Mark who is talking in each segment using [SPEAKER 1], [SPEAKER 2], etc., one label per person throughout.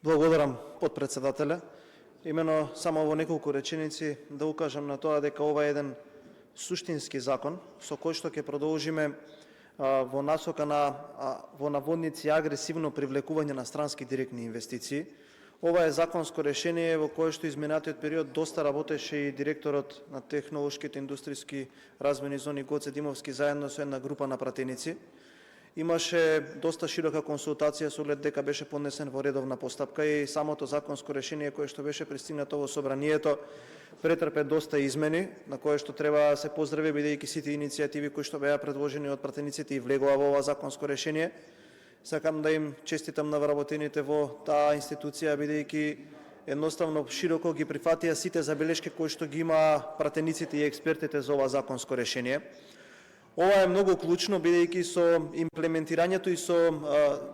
[SPEAKER 1] Благодарам, подпредседателе. Имено само во неколку реченици да укажам на тоа дека ова е еден суштински закон со кој што ќе продолжиме во насока на во наводници агресивно привлекување на странски директни инвестиции. Ова е законско решение во кое што изминатиот период доста работеше и директорот на технолошките индустријски развојни зони Гоце Димовски заедно со една група на пратеници. Имаше доста широка консултација со оглед дека беше поднесен во редовна постапка и самото законско решение кое што беше пристигнато во собранието претрпе доста измени, на кое што треба да се поздрави бидејќи сите иницијативи кои што беа предложени од пратениците и влегува во ова законско решение. Сакам да им честитам на вработените во таа институција бидејќи едноставно широко ги прифатија сите забелешки кои што ги има пратениците и експертите за ова законско решение. Ова е многу клучно, бидејќи со имплементирањето и со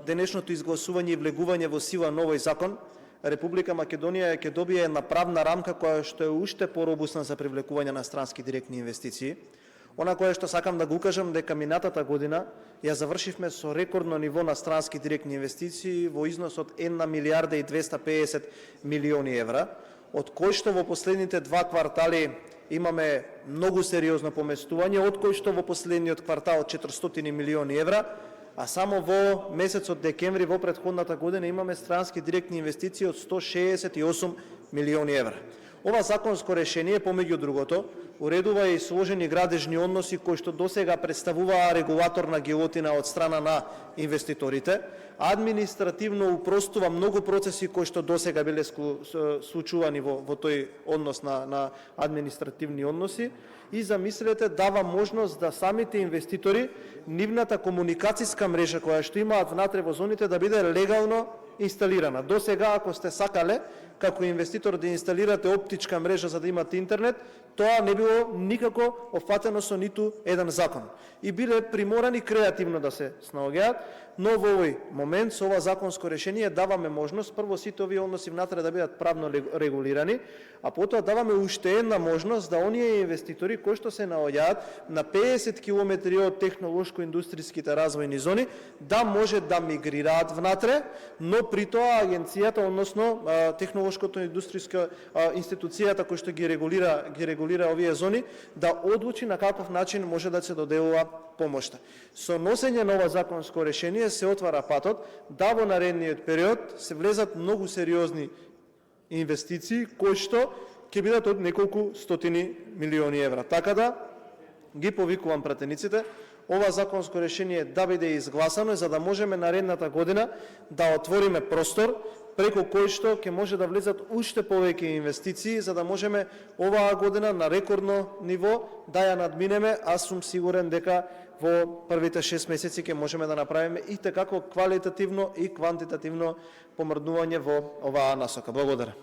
[SPEAKER 1] денешното изгласување и влегување во сила на овој закон, Република Македонија ќе добие една правна рамка која што е уште поробусна за привлекување на странски директни инвестиции. Она кое што сакам да го укажам дека минатата година ја завршивме со рекордно ниво на странски директни инвестиции во износ од 1 милијарда и 250 милиони евра, од кои што во последните два квартали имаме многу сериозно поместување, од кои што во последниот квартал 400 милиони евра, а само во месецот декември во претходната година имаме странски директни инвестиции од 168 милиони евра. Ова законско решение, помеѓу другото, уредува и сложени градежни односи кои што досега представуваа регулаторна гилотина од страна на инвеститорите, административно упростува многу процеси кои што досега биле случувани во тој однос на административни односи и замислете дава можност да самите инвеститори нивната комуникацијска мрежа која што имаат внатре во зоните да биде легално инсталирана. Досега ако сте сакале како инвеститор да инсталирате оптичка мрежа за да имате интернет, тоа не било никако опфатено со ниту еден закон. И биле приморани креативно да се снаоѓаат, но во овој момент со ова законско решение даваме можност прво сите овие односи внатре да бидат правно регулирани, а потоа даваме уште една можност да оние инвеститори кои што се наоѓаат на 50 километри од технолошко-индустријските развојни зони да може да мигрираат внатре, но при тоа агенцијата, односно технолошкото индустријска институцијата која што ги регулира овие зони, да одлучи на каков начин може да се доделува помошта. Со носење на ова законско решение се отвара патот да во наредниот период се влезат многу сериозни инвестиции кои што ќе бидат од неколку стотини милиони евра. Така да ги повикувам пратениците ова законско решение да биде изгласано за да можеме наредната година да отвориме простор преку кој што ќе може да влезат уште повеќе инвестиции за да можеме оваа година на рекордно ниво да ја надминеме, а сум сигурен дека во првите 6 месеци ќе можеме да направиме и tekako квалитативно и квантитативно помрднување во оваа насока. Благодарам.